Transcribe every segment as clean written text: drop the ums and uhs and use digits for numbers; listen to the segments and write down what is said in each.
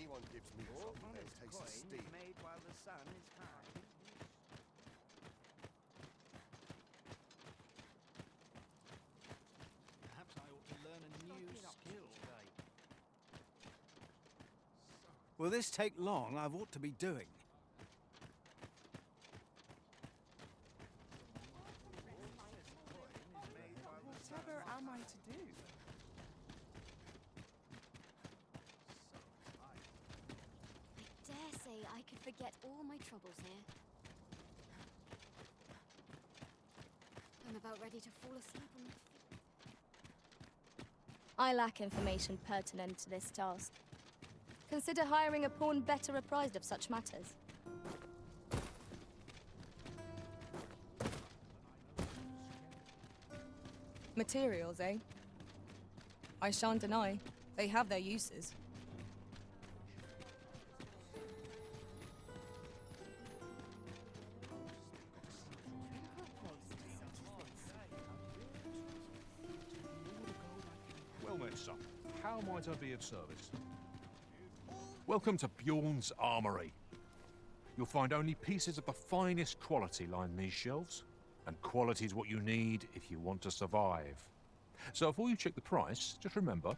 anyone gives me Or trouble, then honest tastes of coin steam. made while the sun is high. Perhaps I ought to learn a new skill. Will this take long? I've ought to be doing. Whatever am I to do? I dare say I could forget all my troubles here. I'm about ready to fall asleep on my feet. I lack information pertinent to this task. Consider hiring a pawn better apprised of such matters. Materials, eh? I shan't deny, they have their uses. Well met, son. How might I be of service? Welcome to Bjorn's Armory. You'll find only pieces of the finest quality line these shelves, and quality is what you need if you want to survive. So before you check the price, just remember,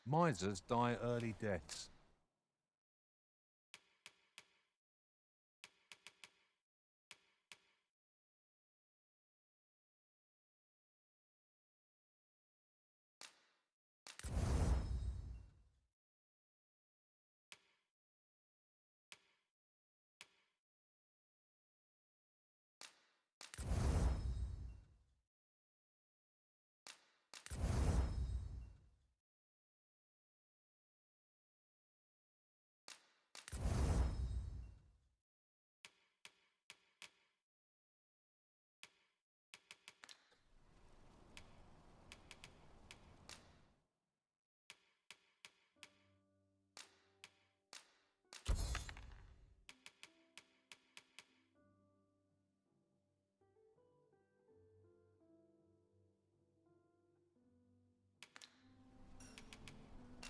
misers die early deaths.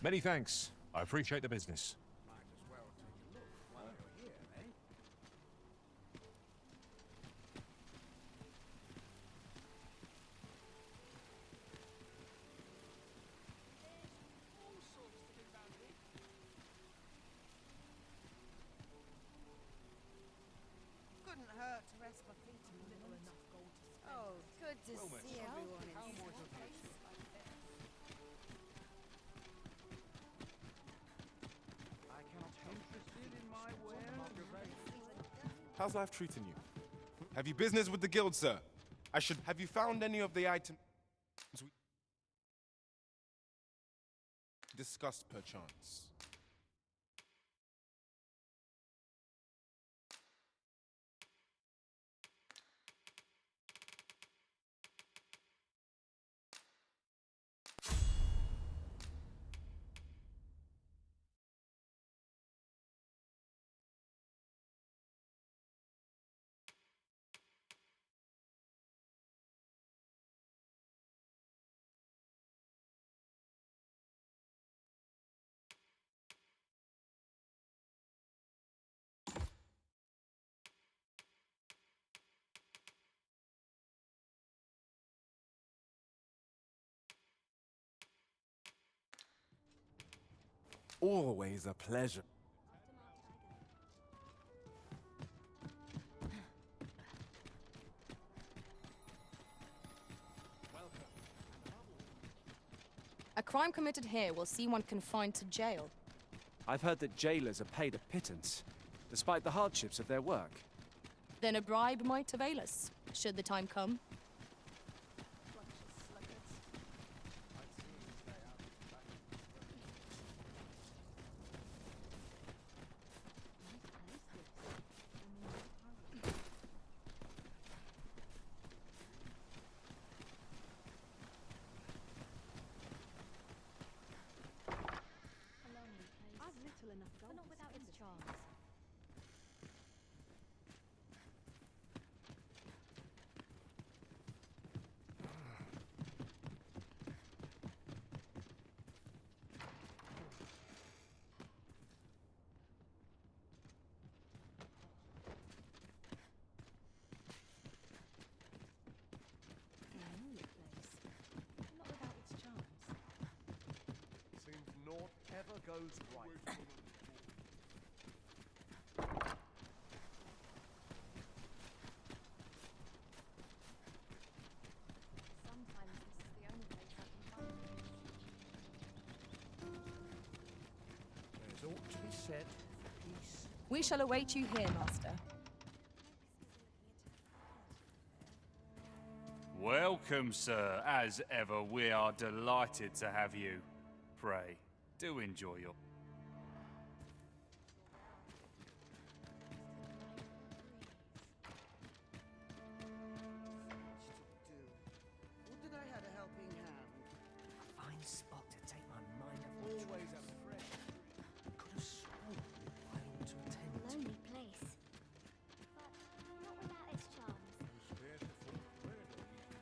Many thanks. I appreciate the business. Might as well take a look while you're here, eh? Couldn't hurt to rest my feet a little enough gold to spend. Oh, good to Well met, see son. everyone in How might I one be of place service? like this. I cannot help interested in my wares. How's life treating you? Have you business with the guild, sir? Have you found any of the items we discussed, perchance? Always a pleasure. A crime committed here will see one confined to jail. I've heard that jailers are paid a pittance, despite the hardships of their work. Then a bribe might avail us, should the time come. But not without its charms. A lonely place. But not without its charms. Seems naught ever goes right. Sometimes this is the only place I can find peace. There's aught to be said for peace. We shall await you here, Master. Welcome, sir. As ever, we are delighted to have you. Pray, do enjoy your... Would that I had a helping hand. A fine spot to take my mind off my Always a troubles. friend. Could have sworn I ought to attend A to. lonely place. But not without its charms.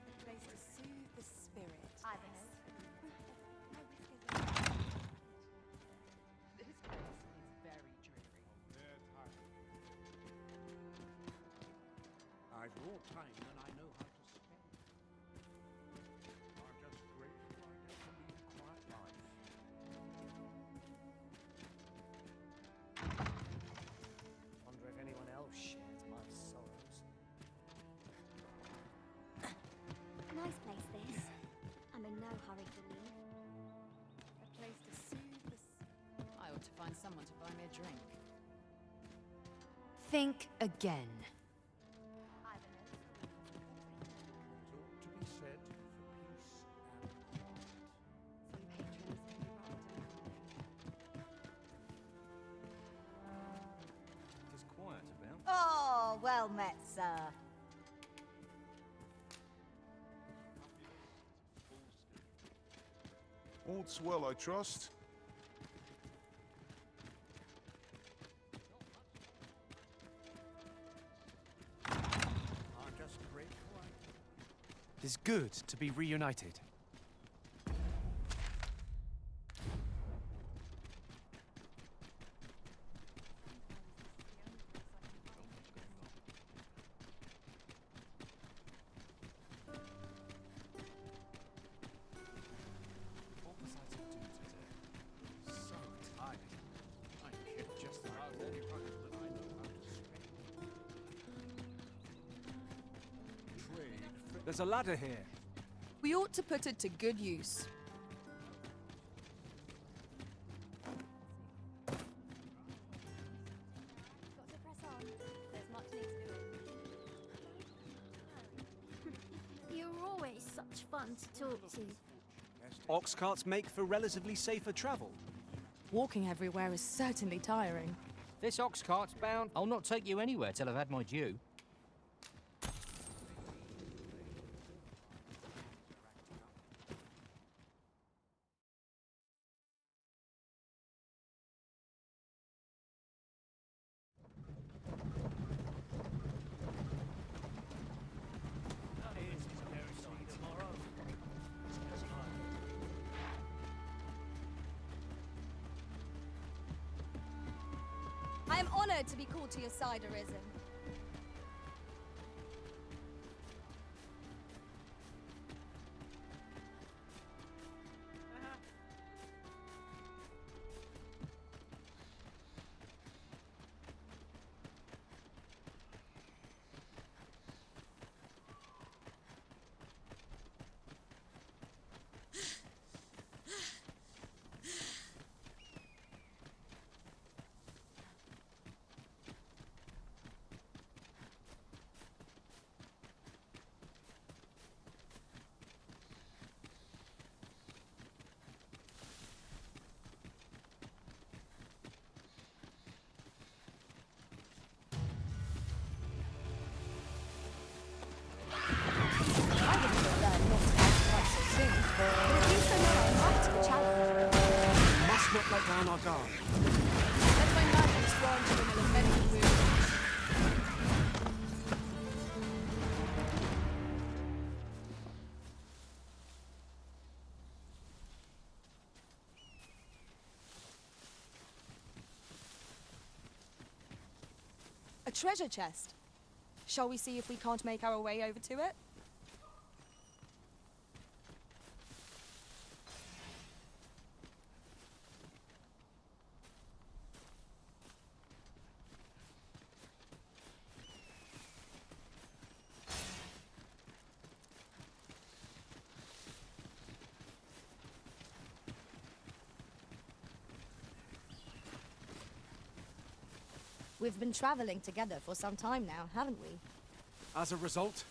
A place to soothe the spirit. Ivanhoe. No whiskers. This place is very dreary. I've more time than I know how to spend. I'm just grateful I get to lead a quiet life. Wonder if anyone else shares my sorrows. Nice place, this. I'm in no hurry to leave. A place to soothe the I ought to find someone to buy me a drink. Think again. Ivanhoe. There's aught to be said for peace and quiet. Some patrons can be rather demanding. It is quiet about. Oh, well met, sir. All's well, I trust. I'm just grateful I... It is good to be reunited. What was I to do today? So tired. I kept just about all the time that I know how to spend. Trade for... There's a ladder here. We ought to put it to good use. Got to press on. There's much needs doing. You're always such fun to talk to. Ox carts make for relatively safer travel. Walking everywhere is certainly tiring. This ox cart's bound. I'll not take you anywhere till I've had my due. I am honored to be called to your side, Arisen. not let down our guard. Let my magic strong to an offended wound. A treasure chest. Shall we see if we can't make our way over to it? We've been traveling together for some time now, haven't we? As a result,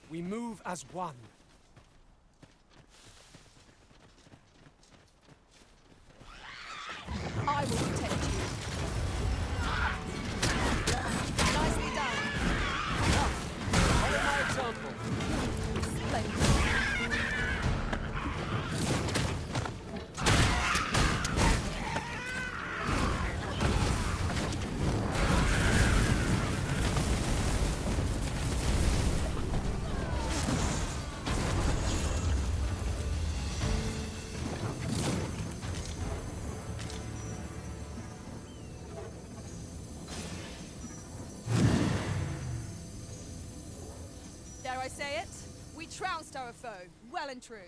we move as one. I will protect you. Nicely done. Follow my example. Splendid. Dare I say it? We trounced our foe, well and true.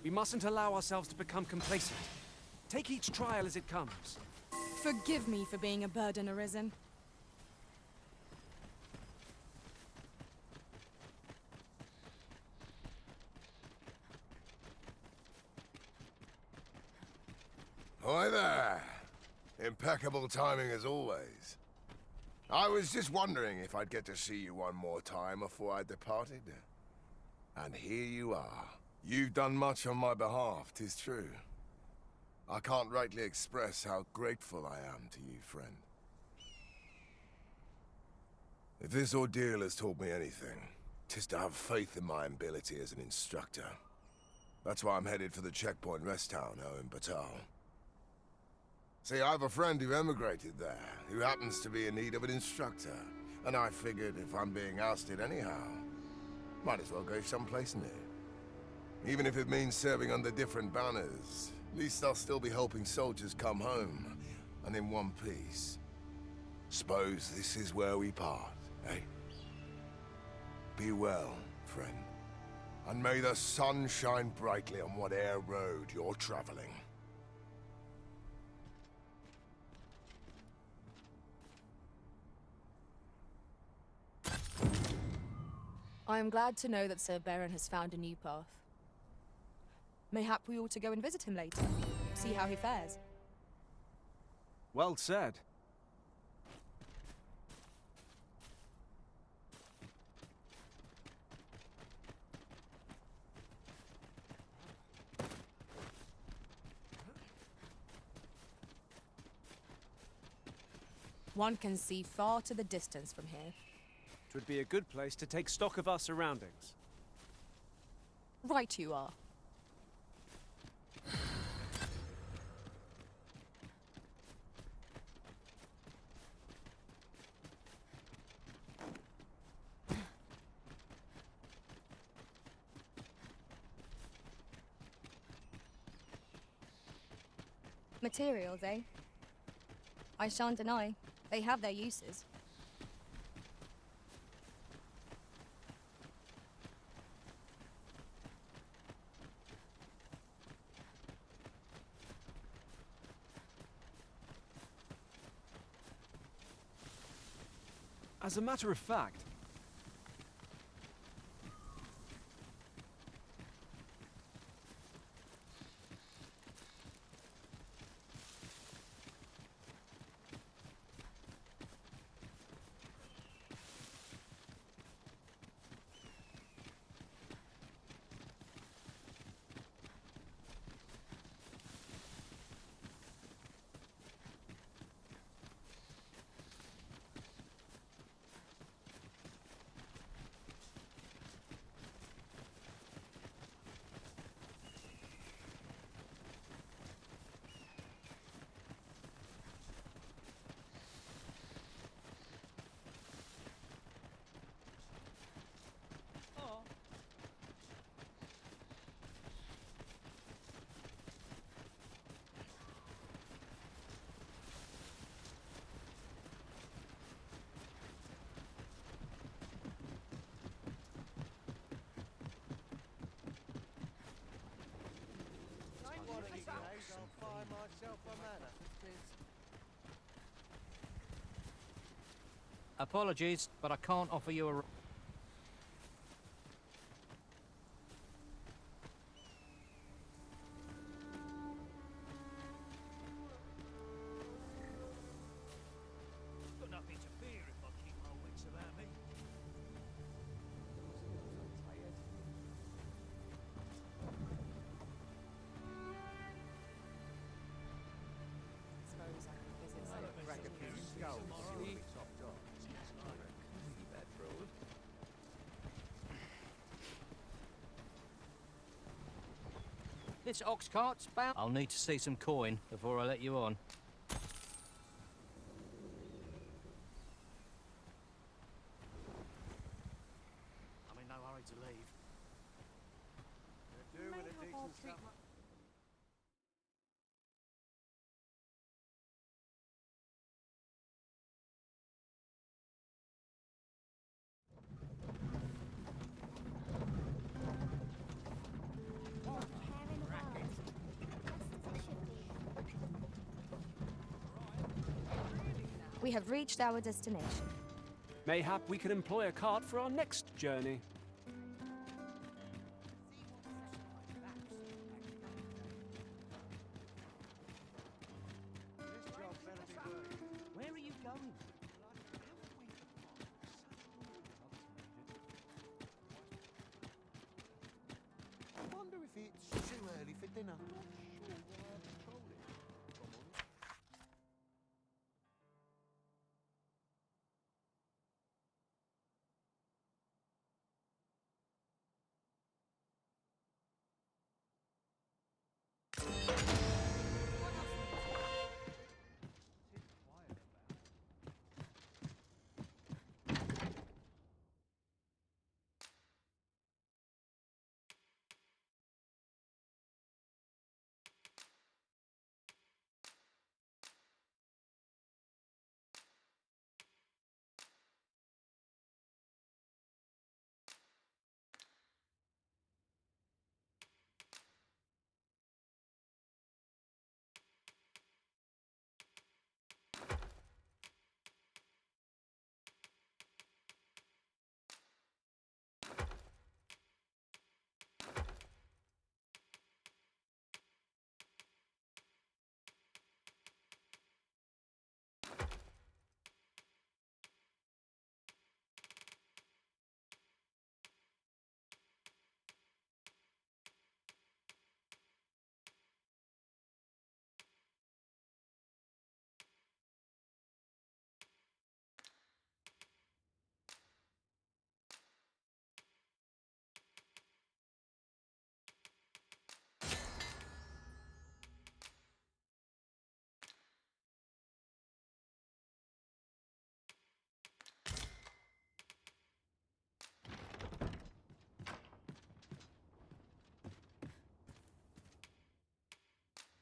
We mustn't allow ourselves to become complacent. Take each trial as it comes. Forgive me for being a burden arisen. Hi there. Impeccable timing as always. I was just wondering if I'd get to see you one more time before I departed. And here you are. You've done much on my behalf, 'tis true. I can't rightly express how grateful I am to you, friend. If this ordeal has taught me anything, 'tis to have faith in my ability as an instructor. That's why I'm headed for the checkpoint rest town out in Batal. See, I have a friend who emigrated there, who happens to be in need of an instructor. And I figured if I'm being ousted anyhow, might as well go someplace new. Even if it means serving under different banners, at least I'll still be helping soldiers come home, and in one piece. Suppose this is where we part, eh? Be well, friend. And may the sun shine brightly on whate'er road you're traveling. I am glad to know that Sir Baron has found a new path. Mayhap we ought to go and visit him later, see how he fares. Well said. One can see far to the distance from here. It would be a good place to take stock of our surroundings. Right you are. Materials, eh? I shan't deny. They have their uses. As a matter of fact, yourself a manner, Tis. Apologies, but I can't offer you a... Got nothing to fear if I keep my wits about me. Suppose I could visit some of the Crack a few skulls, see what it's off dog. This ox cart's bound... I'll need to see some coin before I let you on. I'm in no hurry to leave. Do with a decent sum. We have reached our destination. Mayhap we can employ a cart for our next journey. This job better be working. Where are you going? I wonder if it's too early for dinner. Not sure why I'm patrolling. Come on.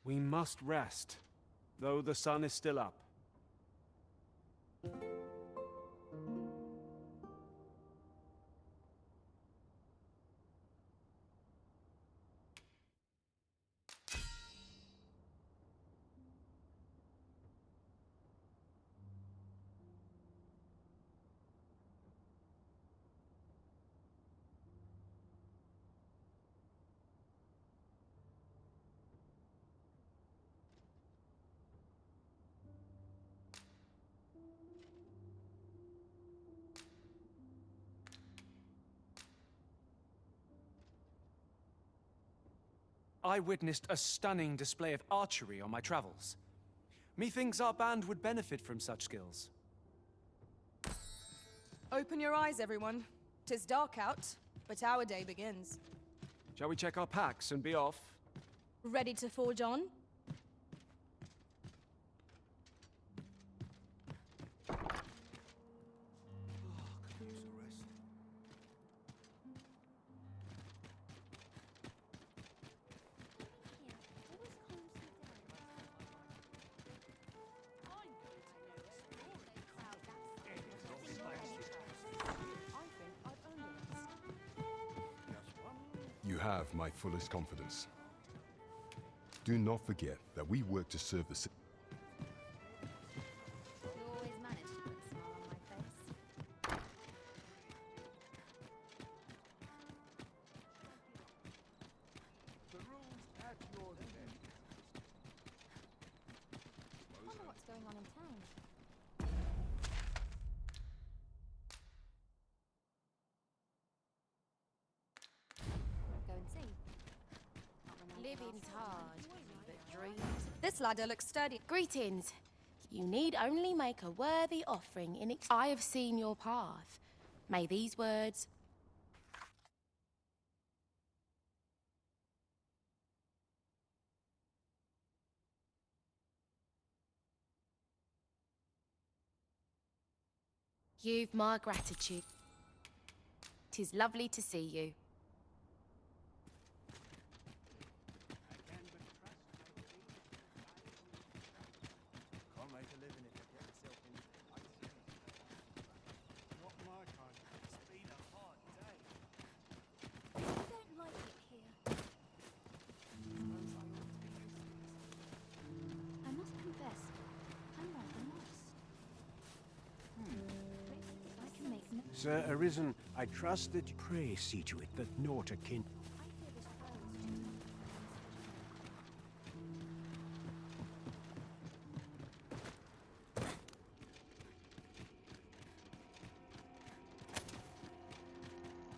We must rest, though the sun is still up. I witnessed a stunning display of archery on my travels. Methinks our band would benefit from such skills. Open your eyes, everyone. 'Tis dark out, but our day begins. Shall we check our packs and be off? Ready to forge on? You have my fullest confidence. Do not forget that we work to serve the city. You always manage to put a smile on my face. The rules at your neck. I wonder what's going on in town. Go and see. Living's hard, but dreams. This ladder looks sturdy. Greetings. You need only make a worthy offering in I have seen your path. May these words. You've my gratitude. 'Tis lovely to see you. Can't make a living if you get yourself in. Not my kind. It's been a hard day. I don't like it here. I must confess, I'm rather lost. I can make no... Sir Arisen, I trust that you pray see to it that naught akin. I fear this world's too long.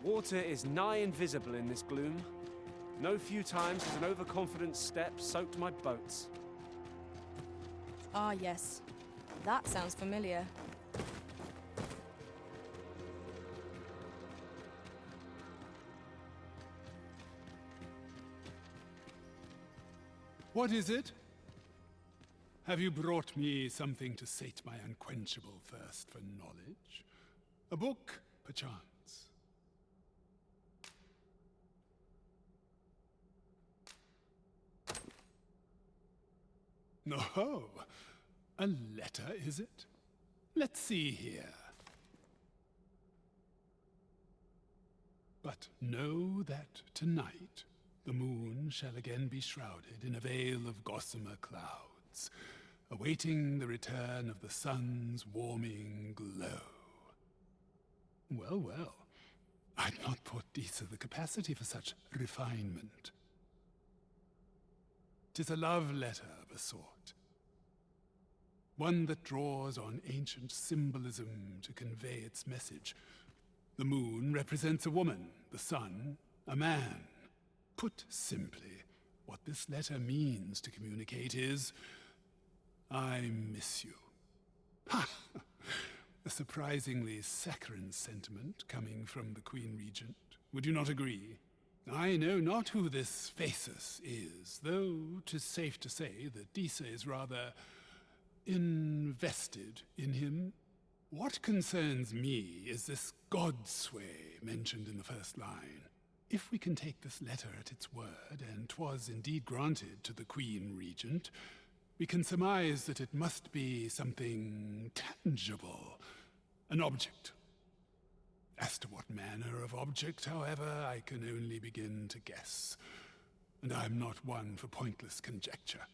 Water is nigh invisible in this gloom. No few times has an overconfident step soaked my boats. Ah, yes. That sounds familiar. What is it? Have you brought me something to sate my unquenchable thirst for knowledge? A book, perchance? Oh, a letter, is it? Let's see here. But know that tonight the moon shall again be shrouded in a veil of gossamer clouds, awaiting the return of the sun's warming glow. Well, well, I'd not put Disa the capacity for such refinement. 'Tis a love letter of a sort. One that draws on ancient symbolism to convey its message. The moon represents a woman, the sun, a man. Put simply, what this letter means to communicate is, I miss you. Ha! A surprisingly saccharine sentiment coming from the Queen Regent. Would you not agree? I know not who this Phasus is, though 'tis safe to say that Disa is rather invested in him. What concerns me is this godsway mentioned in the first line. If we can take this letter at its word, and 'twas indeed granted to the Queen Regent, we can surmise that it must be something tangible, an object. As to what manner of object, however, I can only begin to guess, and I'm not one for pointless conjecture.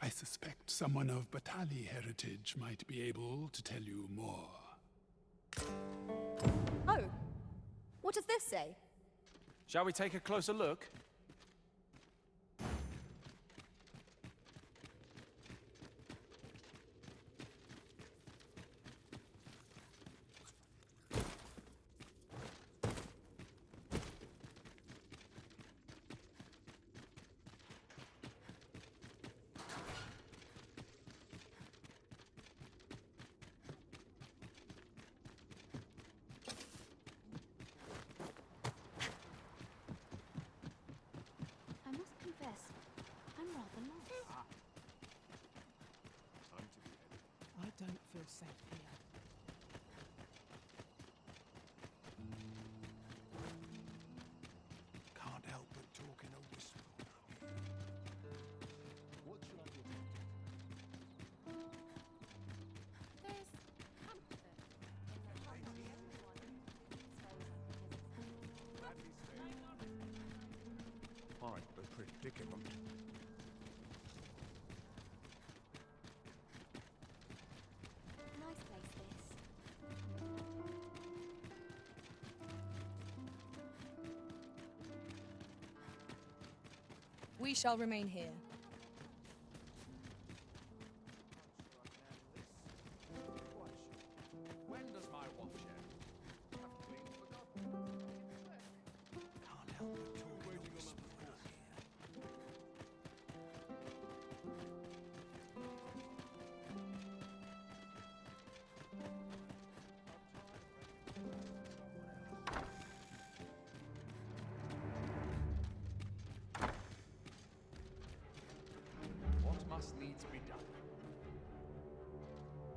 I suspect someone of Batali heritage might be able to tell you more. Oh, what does this say? Shall we take a closer look? I must confess, I'm rather lost. I don't feel safe here. Can't help but talk in a whisper. What should I do? There's comfort in the heart of everyone who Quite the predicament. We shall remain here. When does my watch end? I've clean forgotten. Can't help but talk waiting on other here. What must needs be done?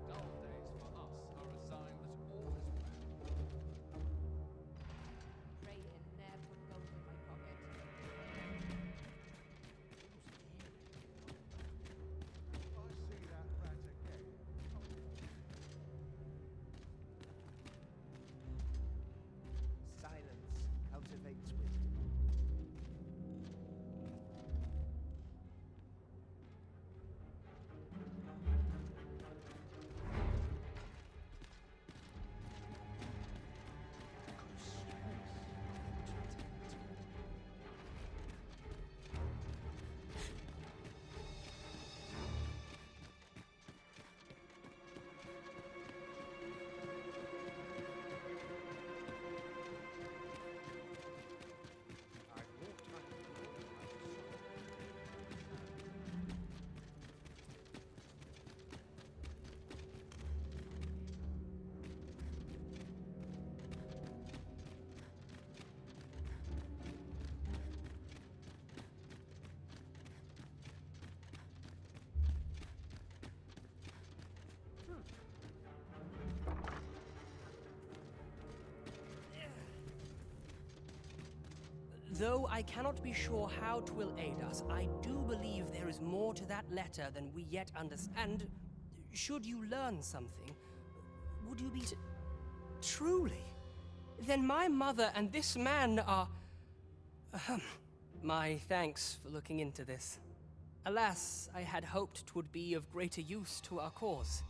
Dull days for us are a sign that all is well. Pray and ne'er put gold in my pocket. If I see that rat again, Silence cultivates wisdom. Though I cannot be sure how 'twill aid us, I do believe there is more to that letter than we yet understand. Should you learn something, would you be truly? Then my mother and this man are... My thanks for looking into this. Alas, I had hoped 'twould be of greater use to our cause.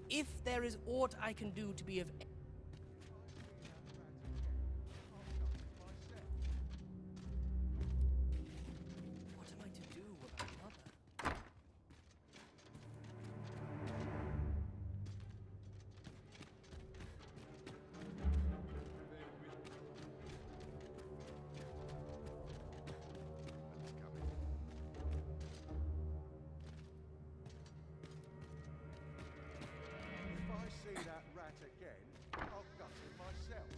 If there is aught I can do to be of... What am I to do about Mother? if I see that rat again, I'll gut him myself.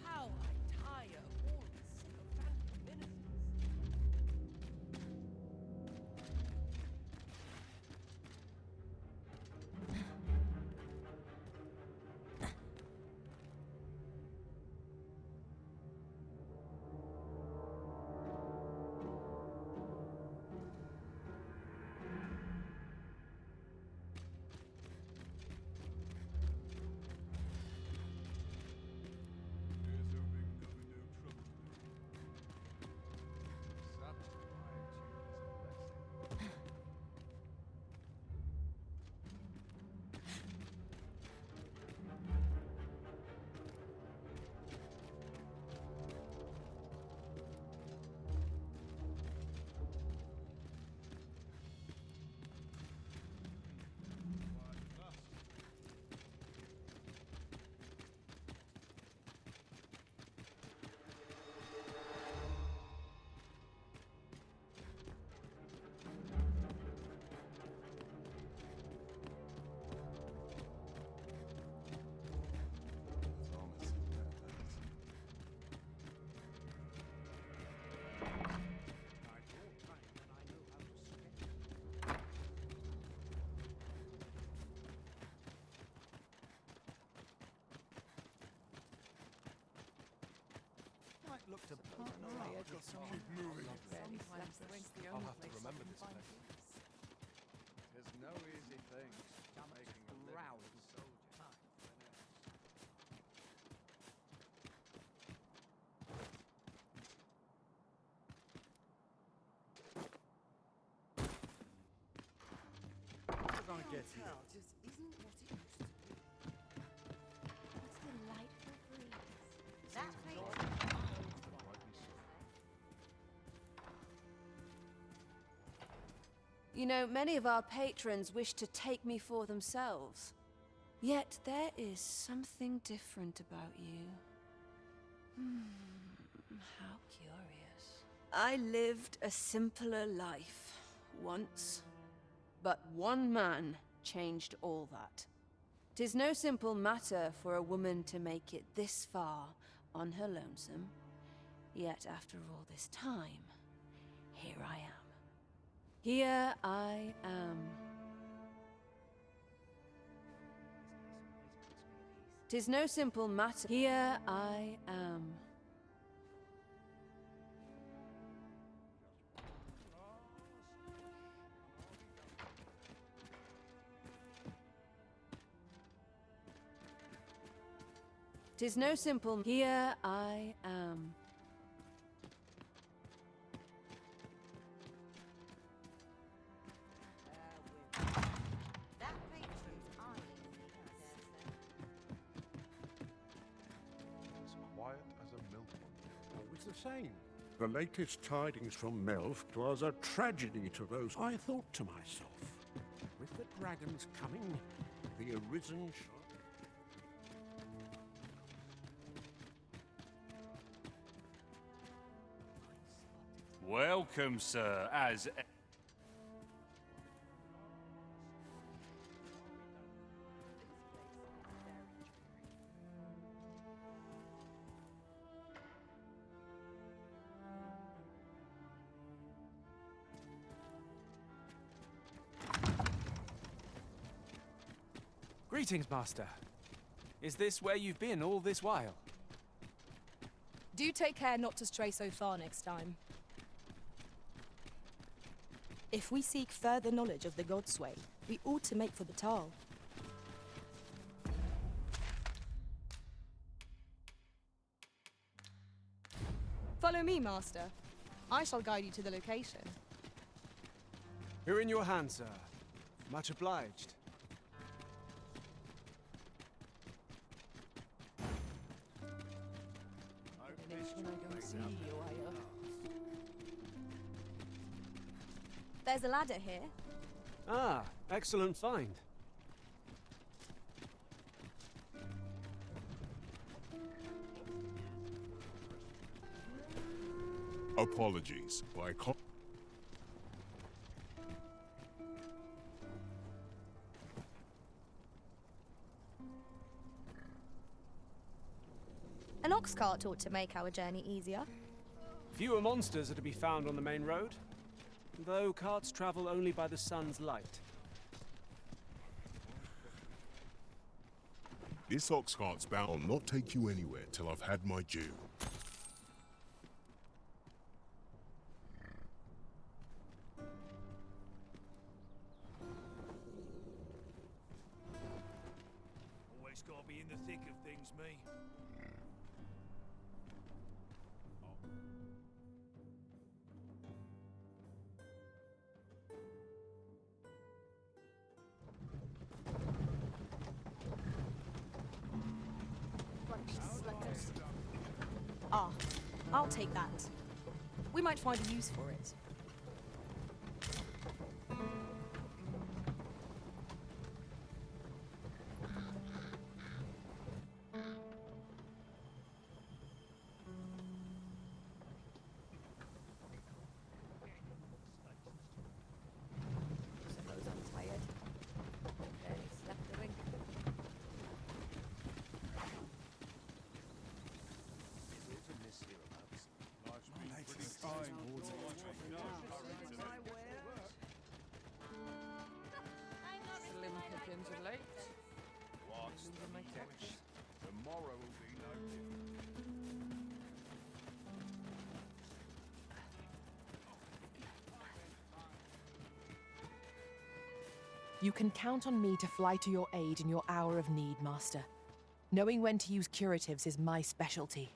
How I tire of all these sycophantic ministers. Might look to Keep moving. Barely slept since the I'll only have to place remember I can this find lesson. peace. There's no easy can't tell, just isn't what it used to be. What a delightful breeze. That You know, many of our patrons wish to take me for themselves. Yet there is something different about you. How curious. I lived a simpler life once, but one man changed all that. 'Tis no simple matter for a woman to make it this far on her lonesome. Yet after all this time, here I am. Here I am. 'Tis no simple matter. Here I am. Tis no simple. Here I am. That picture's eyeing me, As quiet as a milkman. Always the same. The latest tidings from Melf was a tragedy to those. I thought to myself, with the dragons coming, the arisen shall... Welcome, sir, as... Greetings, Master. Is this where you've been all this while? Do take care not to stray so far next time. If we seek further knowledge of the Godsway, we ought to make for Batal. Follow me, Master. I shall guide you to the location. You're in your hands, sir. Much obliged. There's a ladder here. Ah, excellent find. Apologies. I can't... An ox cart ought to make our journey easier. Fewer monsters are to be found on the main road, though carts travel only by the sun's light. This ox cart's bound. I'll not take you anywhere till I've had my due. Always gotta be in the thick of things, me. Ah, I'll take that. We might find a use for it. Suppose I'm tired. Barely slept a wink. There's a miss hereabouts. Life's been pretty fine. Slim pickings of late. What's the catch? Tomorrow will be no different. You can count on me to fly to your aid in your hour of need, Master. Knowing when to use curatives is my specialty.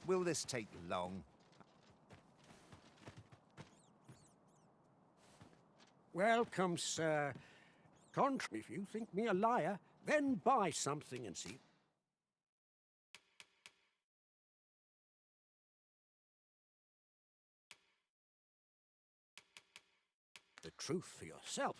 Will this take long? Welcome, sir. If you think me a liar, then buy something and see. The truth for yourself.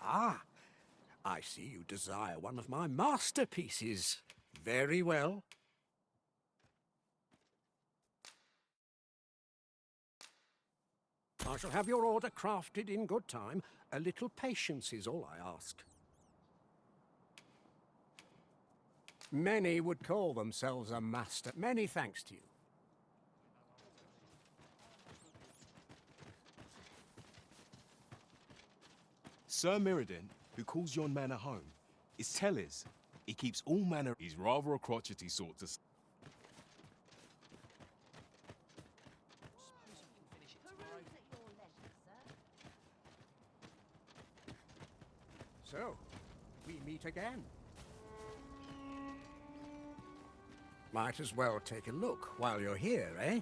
Ah, I see you desire one of my masterpieces. Very well. I shall have your order crafted in good time. A little patience is all I ask. Many would call themselves a master. Many thanks to you. Sir Mirrodin, who calls yon manor home, is Tellers. He keeps all manor. He's rather a crotchety sort to... So, we meet again. Might as well take a look while you're here, eh?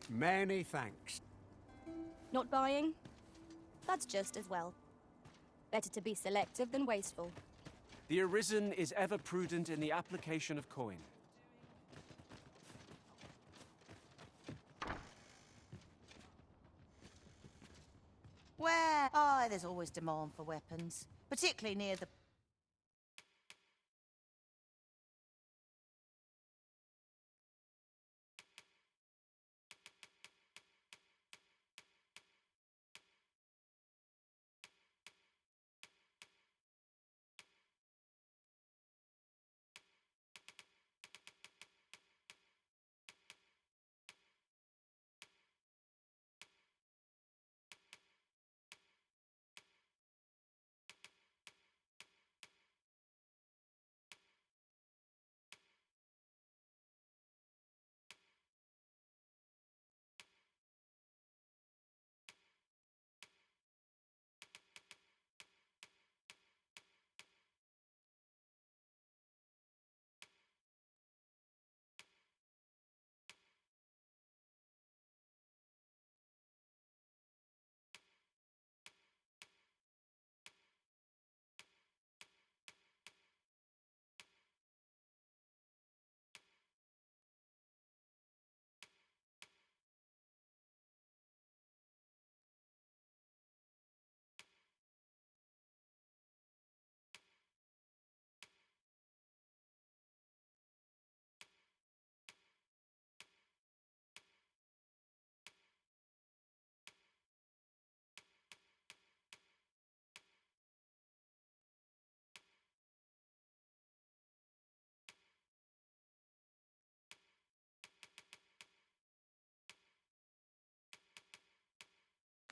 Many thanks. Not buying? That's just as well. Better to be selective than wasteful. The Arisen is ever prudent in the application of coin. Where? Oh, there's always demand for weapons, particularly near the...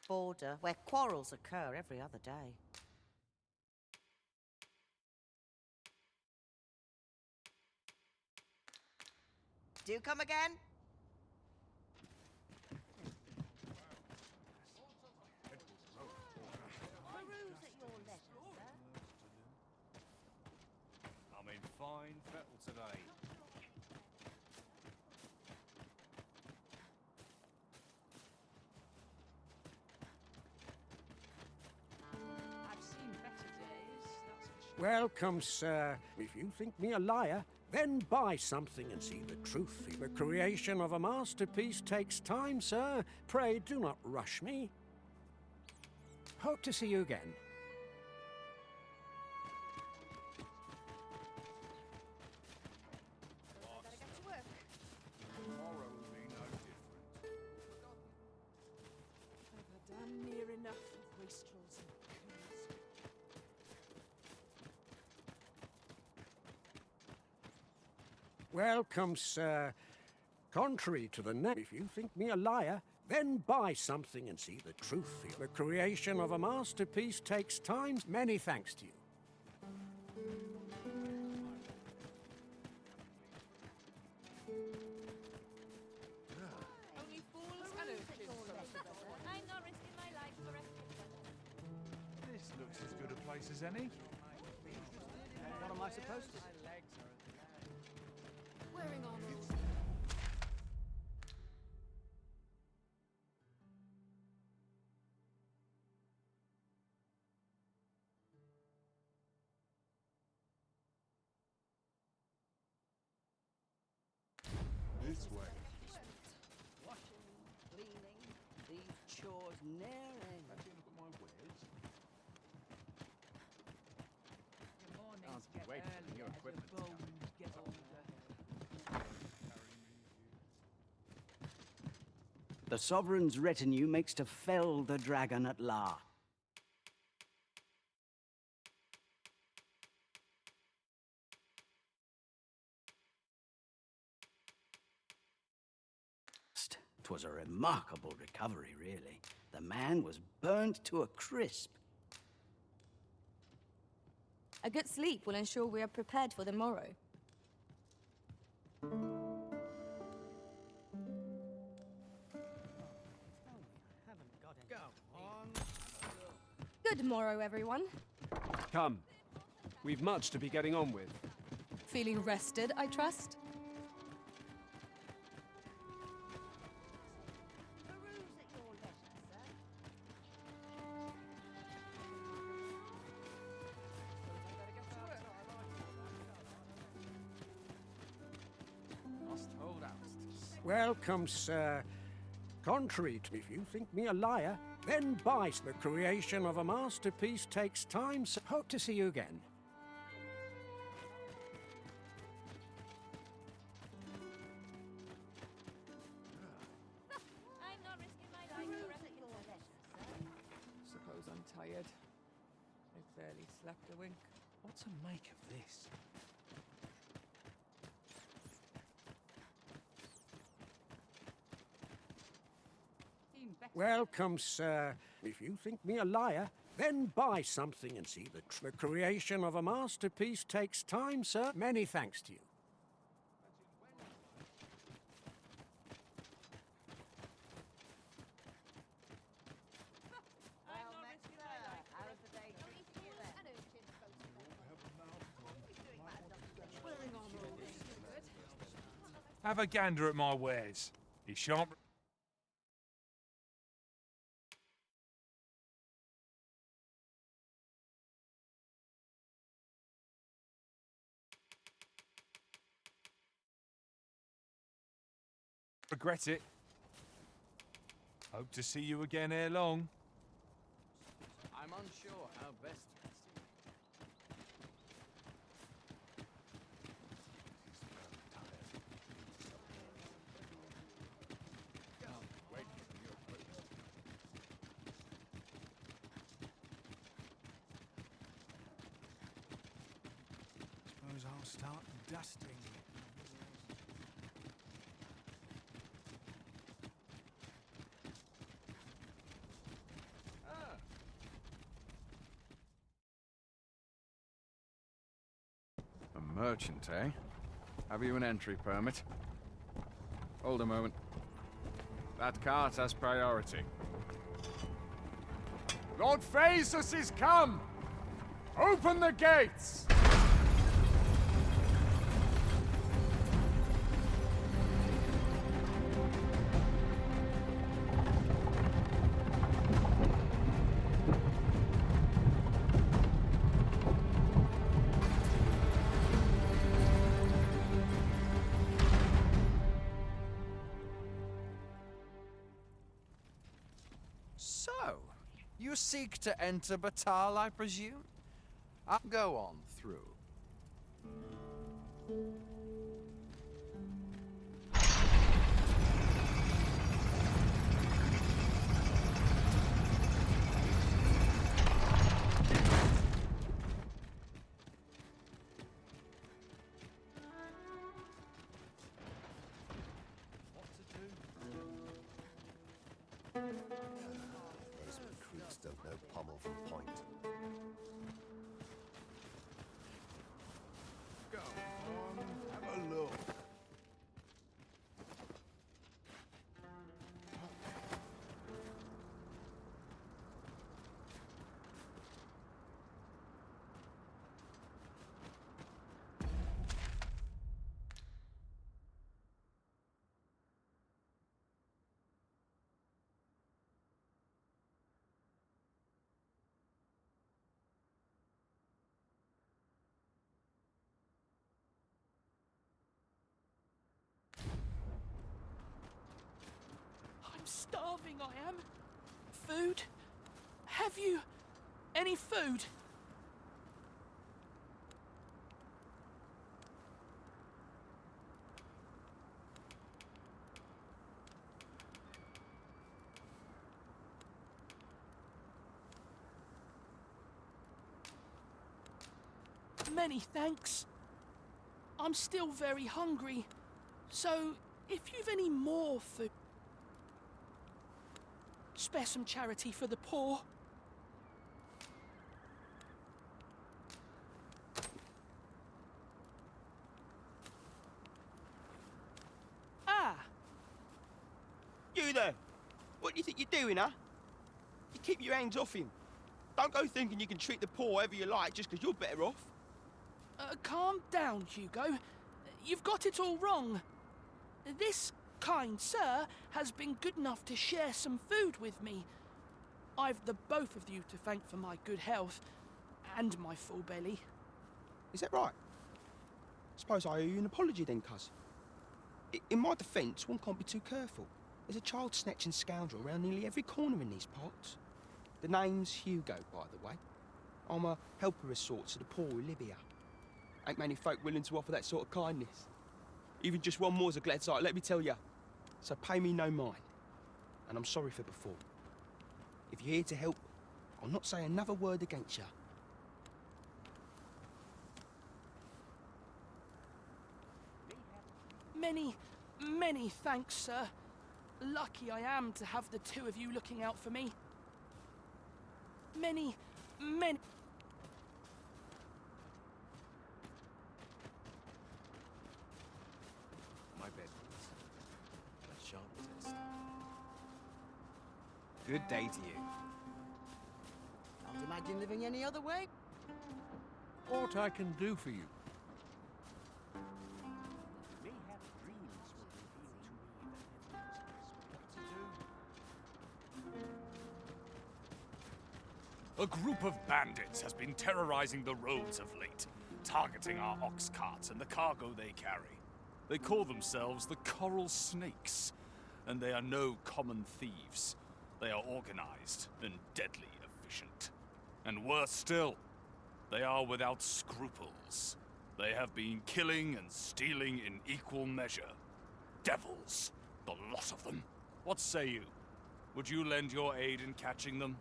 border, where quarrels occur every other day. Do come again? Peruse at your leisure, sir. I'm in fine fettle today. I've seen better days. Welcome, sir. If you think me a liar, then buy something and see the truth. The creation of a masterpiece takes time, sir. Pray do not rush me. Hope to see you again. Damn near enough of wastrels and coons. Welcome, sir. Contrary to the net, if you think me a liar, then buy something and see the truth. The creation of a masterpiece takes time. Many thanks to you. Only fools and urchins. I'm not risking my life for a This looks as good a place as any. What am I supposed to do? Wearing armor. This way. Washing, cleaning, these chores ne'er end. Have you look at my wares? Your mornings Can't get wait for earlier your as equipment your to come. bones get older. The Sovereign's retinue makes to fell the dragon at last. Twas a remarkable recovery, really. The man was burnt to a crisp. A good sleep will ensure we are prepared for the morrow. Go on. Good morrow, everyone. Come. We've much to be getting on with. Feeling rested, I trust? Must hold out. Welcome, sir. Contrary to if you think me a liar, then buy. The creation of a masterpiece takes time, sir. Hope to see you again. I'm not risking my life for a Suppose I'm tired. I barely slept a wink. What to make of this? Welcome, sir. If you think me a liar, then buy something and see the creation of a masterpiece takes time, sir. Many thanks to you. I'm not risking my life for a Only fools and urchins go to bed. Wearing armor always good. Have a gander at my wares. He shan't. Regret it. Hope to see you again ere long. I'm unsure how best to proceed. Wait for your equipment. Suppose I'll start dusting. A merchant, eh? Have you an entry permit? Hold a moment. That cart has priority. Lord Phaesus is come! Open the gates! You seek to enter Batal, I presume? I'll go on through. Those recruits don't know pommel from point. Go on, have a look. I'm starving, I am. Food? Have you any food? Many thanks. I'm still very hungry, so if you've any more food, spare some charity for the poor. Ah! You there! What do you think you're doing, huh? You keep your hands off him. Don't go thinking you can treat the poor however you like just because you're better off. Calm down, Hugo. You've got it all wrong. This kind sir has been good enough to share some food with me. I've the both of you to thank for my good health and my full belly. Is that right? Suppose I owe you an apology then, cuz. In my defence, one can't be too careful. There's a child-snatching scoundrel around nearly every corner in these parts. The name's Hugo, by the way. I'm a helper of sorts to the poor who live here. Ain't many folk willing to offer that sort of kindness. Even just one more's a glad sight, let me tell ya. So pay me no mind. And I'm sorry for before. If you're here to help, I'll not say another word against ya. Many thanks, sir. Lucky I am to have the two of you looking out for me. Many. My bed, please. A sharp test. Good day to you. Can't imagine living any other way. What I can do for you? Mayhap dreams will reveal to me the A group of bandits has been terrorizing the roads of late, targeting our ox carts and the cargo they carry. They call themselves the Coral Snakes, and they are no common thieves. They are organized and deadly efficient. And worse still, they are without scruples. They have been killing and stealing in equal measure. Devils, the lot of them. What say you? Would you lend your aid in catching them?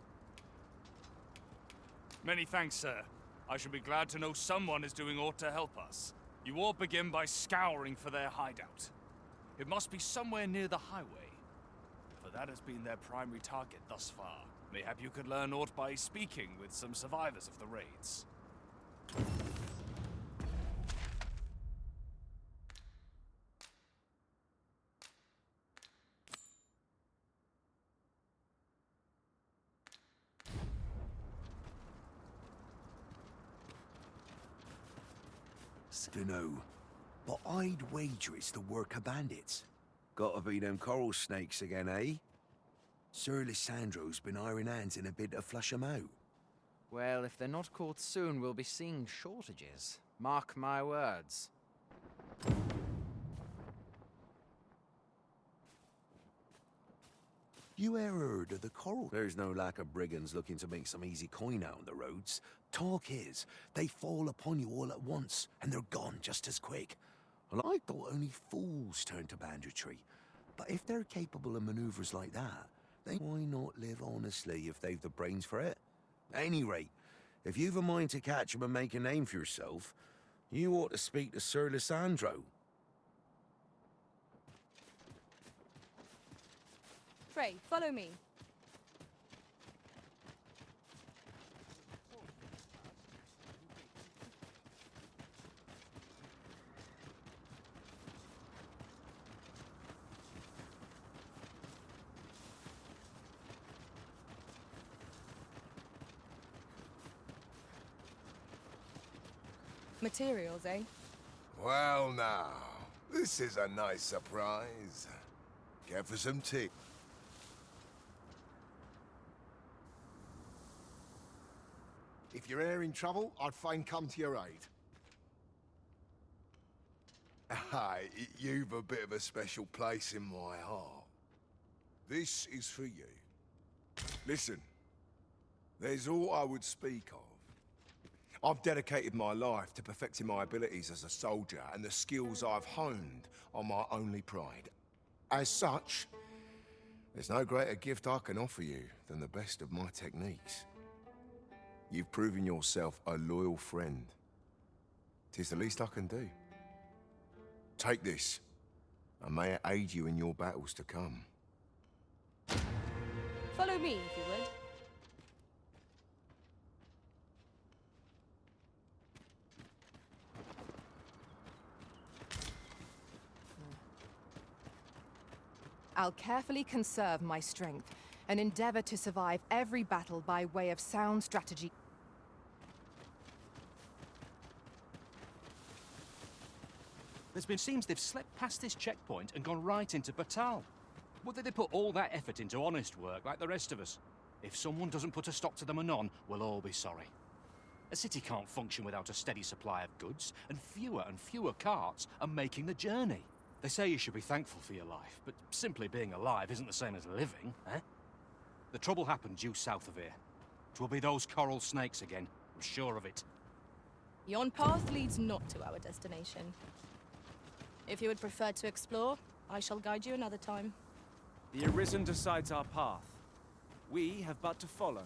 Many thanks, sir. I shall be glad to know someone is doing aught to help us. You all begin by scouring for their hideout. It must be somewhere near the highway, for that has been their primary target thus far. Mayhap you could learn aught by speaking with some survivors of the raids. Dunno, but I'd wager it's the work of bandits. Gotta be them coral snakes again, eh? Sir Lissandro's been iron hands in a bid to flush 'em out. Well, if they're not caught soon, we'll be seeing shortages. Mark my words. You ever heard of the coral? There's no lack of brigands looking to make some easy coin out on the roads. Talk is, they fall upon you all at once, and they're gone just as quick. Well, I thought only fools turn to banditry. But if they're capable of maneuvers like that, then why not live honestly if they've the brains for it? At any rate, if you've a mind to catch 'em and make a name for yourself, you ought to speak to Sir Lysandro. Frey, follow me. Materials, eh? Well now, this is a nice surprise. Care for some tea? If you're here in trouble, I'd fain come to your aid. Aye, you've a bit of a special place in my heart. This is for you. Listen, there's all I would speak of. I've dedicated my life to perfecting my abilities as a soldier, and the skills I've honed are my only pride. As such, there's no greater gift I can offer you than the best of my techniques. You've proven yourself a loyal friend. 'Tis the least I can do. Take this, and may it aid you in your battles to come. Follow me, if you would. I'll carefully conserve my strength and endeavor to survive every battle by way of sound strategy. Seems they've slept past this checkpoint and gone right into Batal. Would they put all that effort into honest work like the rest of us? If someone doesn't put a stop to them anon, we'll all be sorry. A city can't function without a steady supply of goods, and fewer carts are making the journey. They say you should be thankful for your life, but simply being alive isn't the same as living, eh? The trouble happened due south of here. 'Twill be those coral snakes again, I'm sure of it. Yon path leads not to our destination. If you would prefer to explore, I shall guide you another time. The Arisen decides our path. We have but to follow.